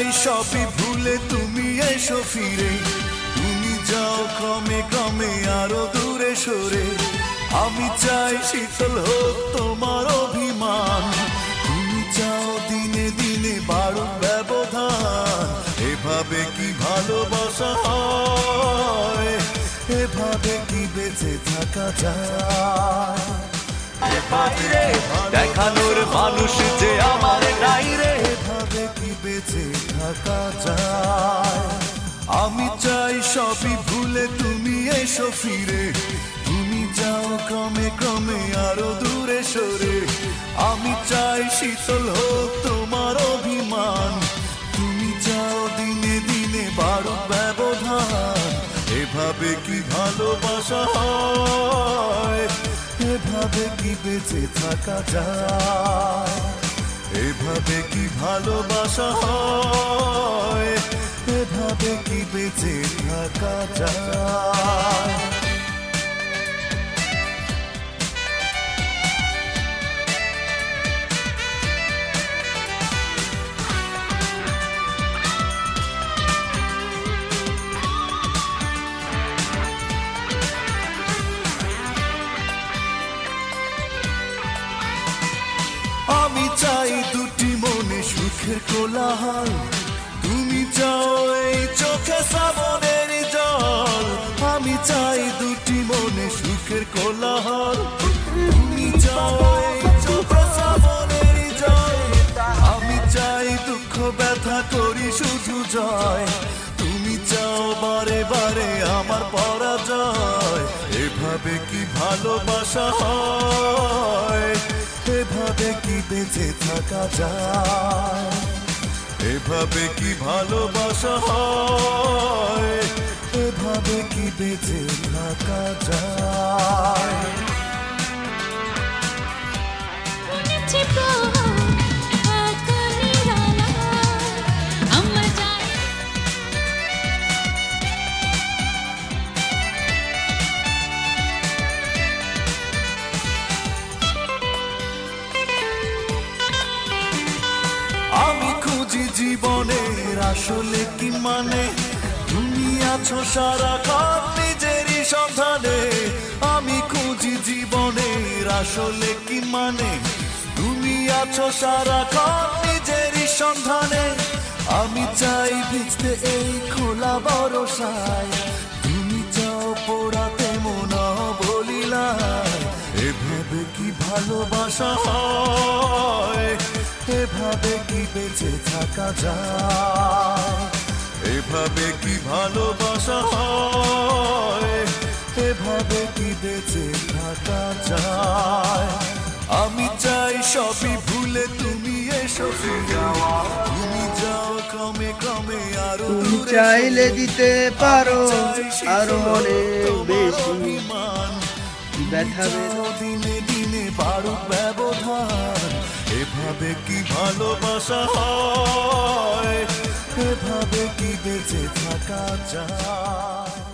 চাই সবই ভুলে তুমি এসো ফিরে, তুমি যাও ক্রমে ক্রমে আরো দূরে সরে। আমি চাই শীতল হোক তোমার অভিমান, তুমি চাও দিনে দিনে বাড়ুক ব্যবধান। এভাবে কি ভালোবাসা হয়, এভাবে কি বেঁচে থাকা যায়? দেখানোর মানুষ যে আমার নাই রে, এভাবে কি বেঁচে থাকা যায়? আমি চাই সবই ভুলে তুমি এসো ফিরে, তুমি যাও ক্রমে ক্রমে আরো দূরে সরে। আমি চাই শীতল হোক তোমার অভিমান, তুমি যাও দিনে দিনে বাড়ুক ব্যবধান। এভাবে কি ভালোবাসা হয়, এভাবে কি বেঁচে থাকা যায়? এভাবে কি ভালোবাসা হয়, এভাবে কি বেঁচে থাকা যায়? আমি চাই দুটি মনে সুখের কোলাহল, তুমি চাও এই চোখে শ্রাবণের জল। আমি চাই দুটি মনে সুখের কোলাহল, তুমি চাও এই চোখে শ্রাবণের জল। আমি চাই দুঃখ ব্যথা করি শুধু জয়, তুমি চাও বারে বারে আমার পরাজয়। এভাবে কি ভালোবাসা হয়, এভাবে কি বেঁচে থাকা যায়? এভাবে কি ভালোবাসা হয়, এভাবে কি বেঁচে থাকা যায়? আমি খুঁজি জীবনের আসলে কি মানে, তুমি আছো সারাক্ষণ নিজেরই সন্ধানে। আমি খুঁজি জীবনের আসলে কি মানে, তুমি আছো সারাক্ষণ নিজেরই সন্ধানে। আমি চাই ভিজতে এই খোলা বরসায়, তুমি চাও পোড়াতে মন বলিলায়। এভাবে কি ভালোবাসা হয়, এভাবে কি বেঁচে থাকা যায়? এভাবে কি ভালোবাসা হয়, এভাবে কি বেঁচে থাকা যায়? আমি চাই সবই ভুলে তুমি এসো ফিরে, তুমি যাও ক্রমে ক্রমে আরো তুমি চাইলে দিতে পারো আরো অনেক বেশি ব্যথা দিনে দিনে বাড়ুক ব্যবধান। এভাবে কি ভালোবাসা হয়, এভাবে কি বেঁচে থাকা যায়?